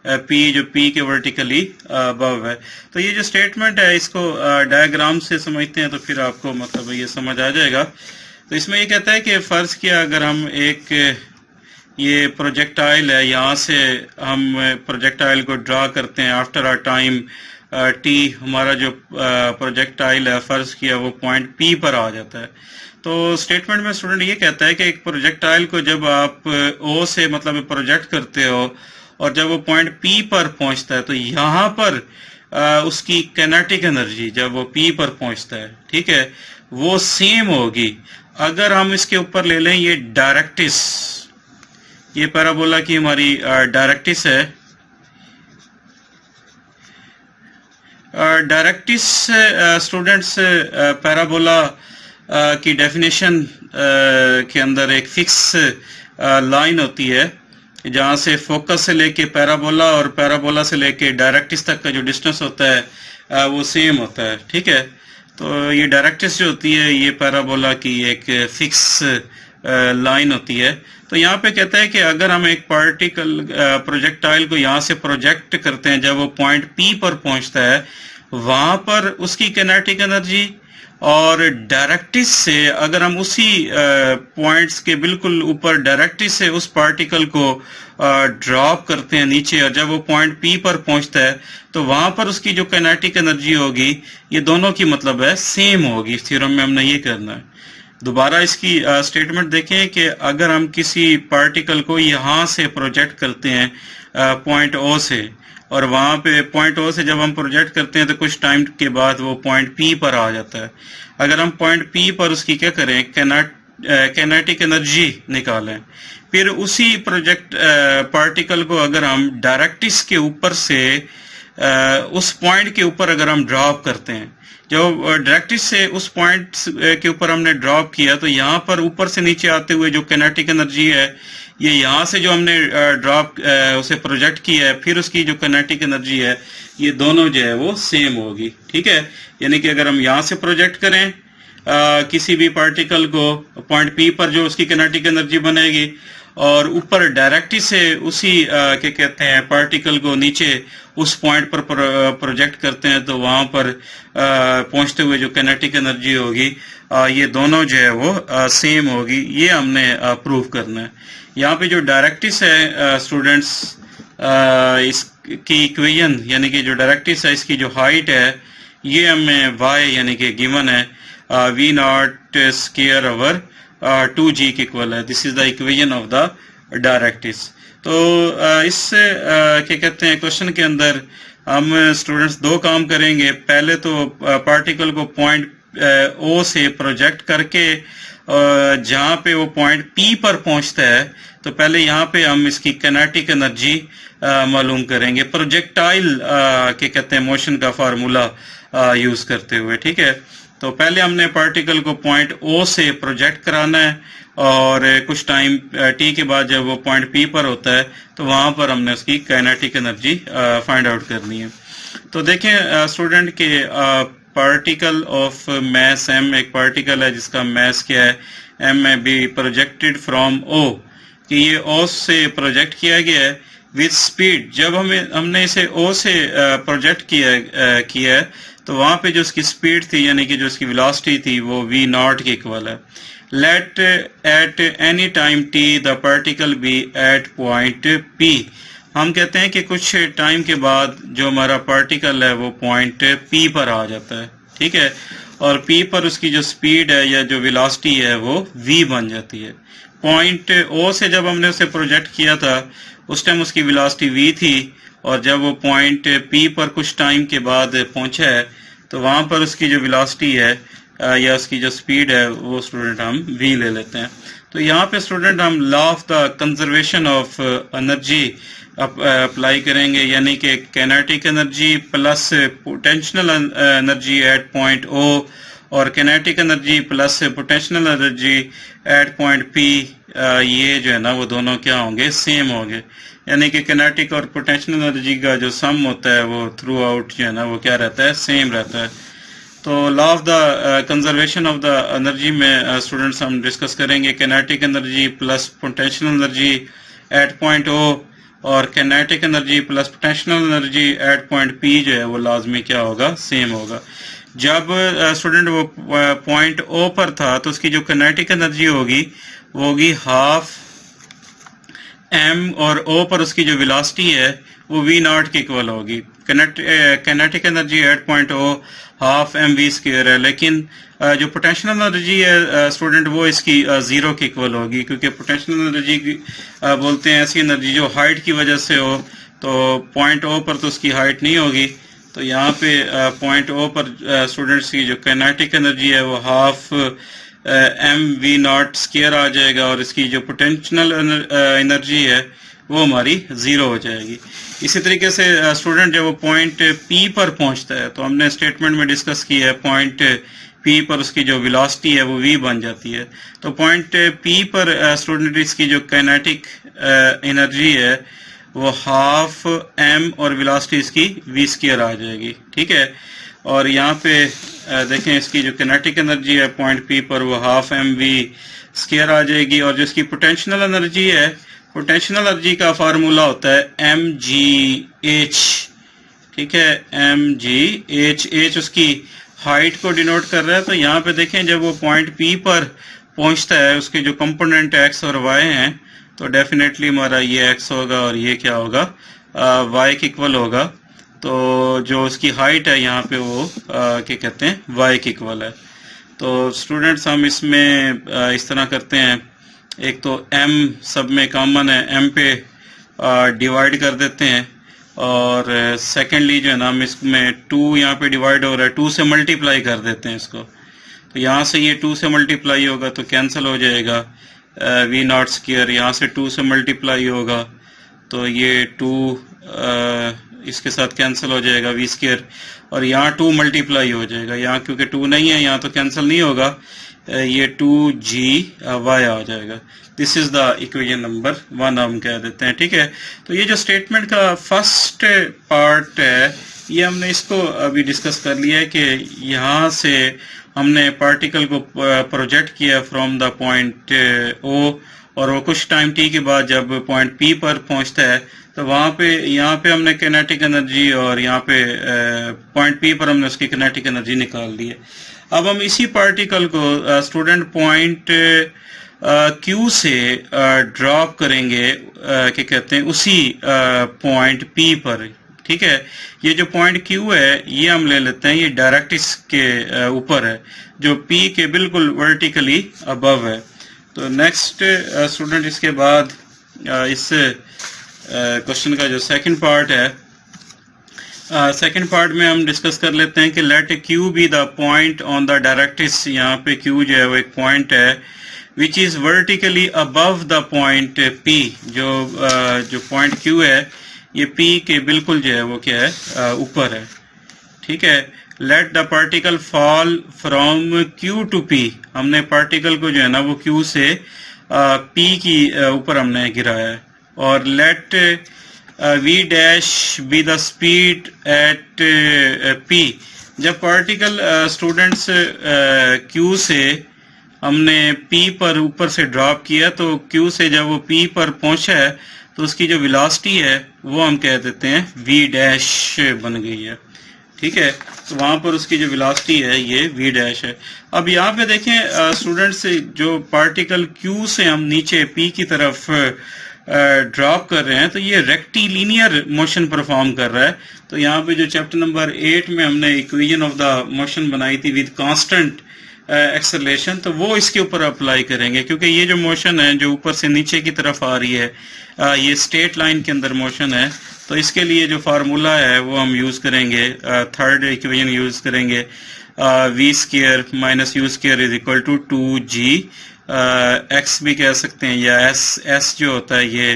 पी, जो पी के वर्टिकली अबव है। तो ये जो स्टेटमेंट है इसको डायग्राम से समझते हैं तो फिर आपको मतलब ये समझ आ जाएगा। तो इसमें ये कहता है कि फर्ज किया अगर हम एक ये प्रोजेक्टाइल है, यहाँ से हम प्रोजेक्टाइल को ड्रा करते हैं आफ्टर अ टाइम टी, हमारा जो प्रोजेक्टाइल है फर्ज किया वो पॉइंट पी पर आ जाता है। तो स्टेटमेंट में स्टूडेंट ये कहता है कि एक प्रोजेक्टाइल को जब आप ओ से मतलब प्रोजेक्ट करते हो और जब वो पॉइंट पी पर पहुंचता है तो यहाँ पर उसकी कैनेटिक एनर्जी जब वो पी पर पहुंचता है, ठीक है, वो सेम होगी। अगर हम इसके ऊपर ले लें ये डायरेक्ट्रिक्स, ये पैराबोला की हमारी डायरेक्ट्रिक्स है। डायरेक्ट्रिक्स स्टूडेंट्स पैराबोला की डेफिनेशन के अंदर एक फिक्स लाइन होती है जहाँ से फोकस से लेके पैराबोला और पैराबोला से लेके डायरेक्ट्रिक्स तक का जो डिस्टेंस होता है वो सेम होता है, ठीक है। तो ये डायरेक्ट्रिक्स जो होती है ये पैराबोला की एक फिक्स लाइन होती है। तो यहाँ पे कहता है कि अगर हम एक पार्टिकल प्रोजेक्टाइल को यहाँ से प्रोजेक्ट करते हैं, जब वो पॉइंट पी पर पहुंचता है वहां पर उसकी कैनेटिक एनर्जी, और डायरेक्ट्रिक्स से अगर हम उसी पॉइंट्स के बिल्कुल ऊपर डायरेक्ट्रिक्स से उस पार्टिकल को ड्रॉप करते हैं नीचे, और जब वो पॉइंट पी पर पहुंचता है तो वहां पर उसकी जो कैनेटिक एनर्जी होगी ये दोनों की मतलब है सेम होगी। इस थ्योरम में हमने ये करना है। दोबारा इसकी स्टेटमेंट देखें कि अगर हम किसी पार्टिकल को यहाँ से प्रोजेक्ट करते हैं पॉइंट ओ से, और वहां पे पॉइंट ओ से जब हम प्रोजेक्ट करते हैं तो कुछ टाइम के बाद वो पॉइंट पी पर आ जाता है। अगर हम पॉइंट पी पर उसकी क्या करें, कैनेटिक एनर्जी निकालें, फिर उसी पार्टिकल को अगर हम डायरेक्ट्रिक्स के ऊपर से उस पॉइंट के ऊपर अगर हम ड्रॉप करते हैं, जब डायरेक्ट्रिक्स से उस पॉइंट के ऊपर हमने ड्रॉप किया तो यहाँ पर ऊपर से नीचे आते हुए जो कैनेटिक एनर्जी है ये यहाँ से जो हमने ड्रॉप उसे प्रोजेक्ट किया है, फिर उसकी जो कैनेटिक एनर्जी है ये दोनों जो है वो सेम होगी, ठीक है। यानी कि अगर हम यहाँ से प्रोजेक्ट करें किसी भी पार्टिकल को पॉइंट पी पर, जो उसकी कैनेटिक एनर्जी बनेगी, और ऊपर डायरेक्टली से उसी क्या कहते हैं पार्टिकल को नीचे उस पॉइंट पर प्रोजेक्ट करते हैं तो वहां पर पहुंचते हुए जो कैनेटिक एनर्जी होगी ये दोनों जो है वो सेम होगी। ये हमने प्रूव करना है। यहाँ पे जो डायरेक्ट्रिक्स है स्टूडेंट्स, इसकी इक्वेशन यानी कि जो डायरेक्ट्रिक्स है इसकी जो हाइट है ये हमें y यानी कि गिवन है v naught square over 2g के इक्वल है। This is the equation of the directrix. तो इससे क्या कहते हैं, क्वेश्चन के अंदर हम स्टूडेंट्स दो काम करेंगे। पहले तो पार्टिकल को पॉइंट ओ से प्रोजेक्ट करके जहाँ पे वो पॉइंट पी पर पहुंचता है, तो पहले यहाँ पे हम इसकी काइनेटिक एनर्जी मालूम करेंगे प्रोजेक्टाइल क्या कहते हैं मोशन का फार्मूला यूज करते हुए। ठीक है, तो पहले हमने पार्टिकल को पॉइंट ओ से प्रोजेक्ट कराना है और कुछ टाइम टी के बाद जब वो पॉइंट पी पर होता है तो वहां पर हमने उसकी काइनेटिक एनर्जी फाइंड आउट करनी है। तो देखें स्टूडेंट के पार्टिकल ऑफ मास m, एक पार्टिकल है जिसका मास क्या है m में बी प्रोजेक्टेड फ्रॉम o, कि ये o से प्रोजेक्ट किया गया है विद स्पीड। जब हमने इसे o से प्रोजेक्ट किया है तो वहां पे जो उसकी स्पीड थी यानी कि जो उसकी वेलोसिटी थी वो v0 के इक्वल है। Let at any time t the particle be at point p। हम कहते हैं कि कुछ टाइम के बाद जो हमारा पार्टिकल है वो पॉइंट p पर आ जाता है। ठीक है, और p पर उसकी जो स्पीड है या जो वेलोसिटी है वो v बन जाती है। पॉइंट o से जब हमने उसे प्रोजेक्ट किया था उस टाइम उसकी वेलोसिटी v थी, और जब वो पॉइंट p पर कुछ टाइम के बाद पहुंचा है तो वहां पर उसकी जो वेलोसिटी है या उसकी जो स्पीड है वो स्टूडेंट हम v ले लेते हैं। तो यहाँ पे स्टूडेंट हम law of the conservation of energy apply करेंगे, यानी कि kinetic energy plus potential energy at point o और kinetic energy plus potential energy at point p, ये जो है ना वो दोनों क्या होंगे, सेम होंगे। यानी कि काइनेटिक और पोटेंशियल एनर्जी का जो सम होता है वो थ्रू आउट जो है ना वो क्या रहता है, सेम रहता है। तो law of the conservation of the energy में स्टूडेंट्स हम डिस्कस करेंगे kinetic energy plus potential energy at point O और kinetic energy plus potential energy at point P जो है वो लाजमी क्या होगा, सेम होगा। जब स्टूडेंट वो पॉइंट ओ पर था तो उसकी जो काइनेटिक एनर्जी होगी वो होगी हाफ m, और o पर उसकी जो वेलोसिटी है वो v0 के इक्वल होगी। Kinetic energy at point o half mv square है, लेकिन जो पोटेंशियल एनर्जी है स्टूडेंट वो इसकी जीरो के इक्वल होगी, क्योंकि पोटेंशियल एनर्जी बोलते हैं ऐसी एनर्जी जो हाइट की वजह से हो। तो पॉइंट o पर तो उसकी हाइट नहीं होगी, तो यहाँ पे पॉइंट o पर स्टूडेंट्स की जो काइनेटिक एनर्जी है वो हाफ mv0 स्क्वायर आ जाएगा, और इसकी जो पोटेंशियल एनर्जी है वो हमारी जीरो हो जाएगी। इसी तरीके से स्टूडेंट जब वो पॉइंट P पर पहुंचता है तो हमने स्टेटमेंट में डिस्कस किया है पॉइंट P पर उसकी जो वेलोसिटी है वो v बन जाती है। तो पॉइंट P पर स्टूडेंट इसकी जो काइनेटिक एनर्जी है वो हाफ m और वेलोसिटी इसकी v स्क्वायर आ जाएगी। ठीक है, और यहाँ पे देखें इसकी जो काइनेटिक एनर्जी है पॉइंट P पर वो हाफ mv स्क्वायर आ जाएगी, और जो इसकी पोटेंशियल एनर्जी है, पोटेंशियल एनर्जी का फार्मूला होता है mgh। ठीक है, mgh, h उसकी हाइट को डिनोट कर रहा है। तो यहाँ पे देखें जब वो पॉइंट P पर पहुंचता है उसके जो कंपोनेंट x और y हैं तो डेफिनेटली हमारा ये x होगा और ये क्या होगा, y के इक्वल होगा। तो जो उसकी हाइट है यहाँ पे वो क्या कहते हैं, y के इक्वल है। तो स्टूडेंट्स हम इसमें इस तरह करते हैं, एक तो m सब में कॉमन है, m पे डिवाइड कर देते हैं, और सेकेंडली जो है ना हम इसमें 2 यहाँ पे डिवाइड हो रहा है, 2 से मल्टीप्लाई कर देते हैं इसको। तो यहाँ से ये 2 से मल्टीप्लाई होगा तो कैंसिल हो जाएगा, v0 स्क्वायर यहाँ से 2 से मल्टीप्लाई होगा तो ये 2 इसके साथ कैंसिल हो जाएगा v स्क्वायर, और यहाँ 2 मल्टीप्लाई हो जाएगा, यहाँ क्योंकि 2 नहीं है यहाँ तो कैंसिल नहीं होगा, ये 2g y आ जाएगा। This is the equation number 1 हम कह देते हैं। ठीक है, तो ये जो स्टेटमेंट का फर्स्ट पार्ट है ये हमने इसको अभी डिस्कस कर लिया है कि यहाँ से हमने पार्टिकल को प्रोजेक्ट किया फ्रॉम द पॉइंट O, और वो कुछ टाइम t के बाद जब पॉइंट P पर पहुंचता है तो वहां पे यहाँ पे हमने काइनेटिक एनर्जी और यहाँ पे पॉइंट P पर हमने उसकी काइनेटिक एनर्जी निकाल दी है। अब हम इसी पार्टिकल को स्टूडेंट पॉइंट Q से ड्रॉप करेंगे क्या कहते हैं उसी पॉइंट P पर। ठीक है, ये जो पॉइंट Q है ये हम ले लेते हैं, ये डायरेक्ट्रिक्स के ऊपर है जो P के बिल्कुल वर्टिकली अबव है। तो नेक्स्ट स्टूडेंट इसके बाद इस क्वेश्चन का जो सेकंड पार्ट है, सेकंड पार्ट में हम डिस्कस कर लेते हैं कि let Q be the point on the directrix. यहाँ पे क्यू जो है वो एक पॉइंट है which is vertically above the point P. जो पॉइंट क्यू है ये पी के बिल्कुल जो है वो क्या है, ऊपर है। ठीक है, let the particle fall from Q to P. हमने पार्टिकल को जो है ना वो क्यू से पी की ऊपर हमने गिराया है। और let V dash be the speed at P. जब पार्टिकल स्टूडेंट्स क्यू से हमने पी पर ऊपर से ड्रॉप किया तो क्यू से जब वो पी पर पहुंचा है तो उसकी जो वेलोसिटी है वो हम कह देते हैं वी डैश बन गई है। ठीक है, तो वहां पर उसकी जो वेलोसिटी है ये वी डैश है। अब यहाँ पे देखें स्टूडेंट्स, जो पार्टिकल क्यू से हम नीचे पी की तरफ ड्रॉप कर रहे हैं तो ये रेक्टिलिनियर मोशन परफॉर्म कर रहा है। तो यहाँ पे जो चैप्टर नंबर 8 में हमने इक्वेशन ऑफ द मोशन बनाई थी विद कांस्टेंट एक्सेलरेशन, तो वो इसके ऊपर अप्लाई करेंगे, क्योंकि ये जो मोशन है जो ऊपर से नीचे की तरफ आ रही है ये स्ट्रेट लाइन के अंदर मोशन है। तो इसके लिए जो फार्मूला है वो हम यूज करेंगे, थर्ड इक्वेशन यूज करेंगे, V square minus U square is equal to 2g X भी कह सकते हैं, या एस जो होता है ये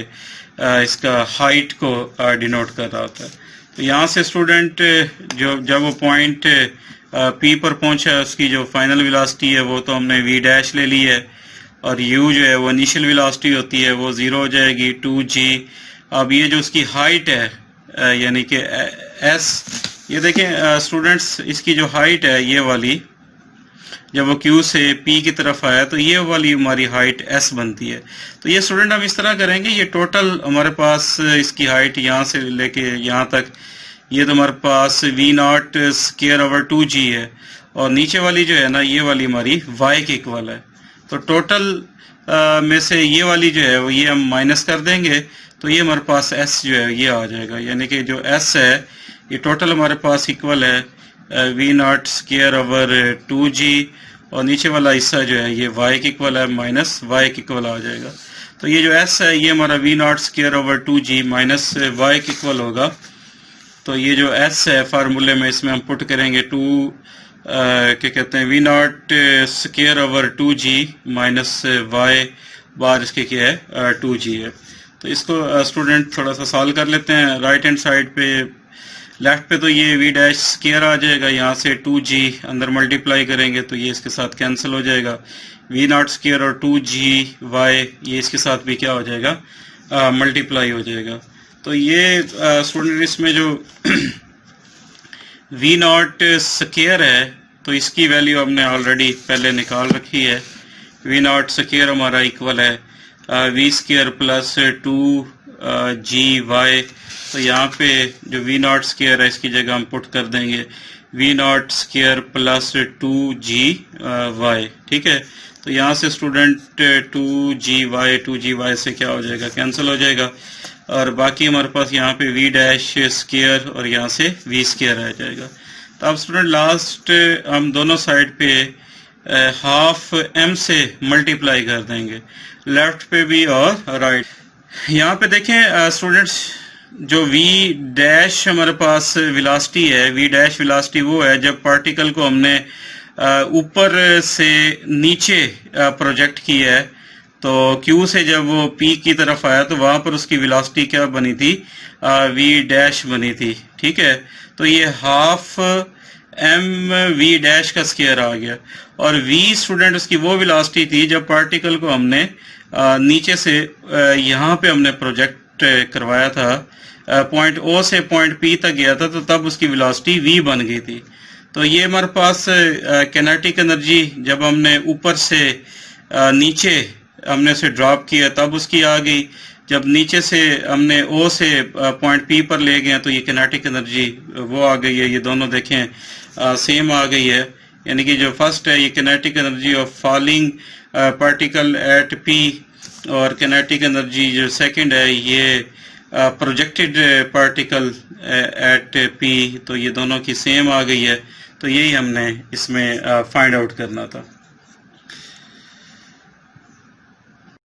इसका हाइट को डिनोट कर रहा होता है। तो यहाँ से स्टूडेंट जब वो पॉइंट पी पर पहुंचा उसकी जो फाइनल वेलोसिटी है वो तो हमने वी डैश ले ली है, और यू जो है वो इनिशियल वेलोसिटी होती है वो 0 हो जाएगी 2g। अब ये जो उसकी हाइट है यानी कि एस, ये देखें स्टूडेंट्स इसकी जो हाइट है ये वाली, जब वो क्यू से पी की तरफ आया तो ये वाली हमारी हाइट एस बनती है। तो ये स्टूडेंट हम इस तरह करेंगे, ये टोटल हमारे पास इसकी हाइट यहाँ से लेके यहाँ तक ये तो हमारे पास V naught square over 2g है, और नीचे वाली जो है ना ये वाली हमारी y के इक्वल है। तो टोटल में से ये वाली जो है वो ये हम माइनस कर देंगे तो ये हमारे पास s जो है ये आ जाएगा, यानी कि जो s है ये टोटल हमारे पास इक्वल है V naught square over 2g, और नीचे वाला हिस्सा जो है ये y के इक्वल है माइनस y के इक्वल आ जाएगा। तो ये जो s है ये हमारा V naught square over 2g minus y के इक्वल होगा। तो ये जो s है फार्मूले में इसमें हम पुट करेंगे क्या कहते हैं V naught square over 2g minus y बार इसके क्या है 2g है। तो इसको स्टूडेंट थोड़ा सा सॉल्व कर लेते हैं। राइट हैंड साइड पे लेफ्ट पे तो ये वी डैश स्क्वायर आ जाएगा, यहाँ से 2g अंदर मल्टीप्लाई करेंगे तो ये इसके साथ कैंसिल हो जाएगा, वी नॉट स्क्वायर और 2g y ये इसके साथ भी क्या हो जाएगा मल्टीप्लाई हो जाएगा। तो ये स्टूडेंट इसमें जो वी नॉट स्क्वायर है तो इसकी वैल्यू हमने ऑलरेडी पहले निकाल रखी है। वी नॉट स्क्वायर हमारा इक्वल है V square plus 2g y। तो यहाँ पे जो वी नॉट स्क्वायर है इसकी जगह हम पुट कर देंगे V naught square plus 2g y। ठीक है, तो यहाँ से स्टूडेंट 2g y से क्या हो जाएगा कैंसिल हो जाएगा, और बाकी हमारे पास यहाँ पे वी डैश स्क्वायर और यहाँ से वी स्क्वायर आ जाएगा। तो अब स्टूडेंट लास्ट हम दोनों साइड पे हाफ m से मल्टीप्लाई कर देंगे, लेफ्ट पे भी और राइट। यहाँ पे देखें स्टूडेंट्स जो v डैश हमारे पास वेलोसिटी है, v डैश वेलोसिटी वो है जब पार्टिकल को हमने ऊपर से नीचे प्रोजेक्ट किया है। तो Q से जब वो P की तरफ आया तो वहां पर उसकी वेलोसिटी क्या बनी थी v डैश बनी थी। ठीक है, तो ये हाफ m v डैश का स्क्वायर आ गया, और v स्टूडेंट उसकी वो वेलोसिटी थी जब पार्टिकल को हमने नीचे से यहाँ पे हमने प्रोजेक्ट करवाया था, पॉइंट O से पॉइंट P तक गया था, तो तब उसकी वेलोसिटी v बन गई थी। तो ये हमारे पास किनेटिक एनर्जी जब हमने ऊपर से नीचे हमने उसे ड्रॉप किया तब उसकी आ गई, जब नीचे से हमने O से पॉइंट P पर ले गए तो ये किनेटिक एनर्जी वो आ गई है। ये दोनों देखें सेम आ गई है, यानी कि जो फर्स्ट है ये kinetic energy of falling particle at P, और किनेटिक एनर्जी जो सेकंड है ये प्रोजेक्टेड पार्टिकल एट P। तो ये दोनों की सेम आ गई है, तो यही हमने इसमें फाइंड आउट करना था।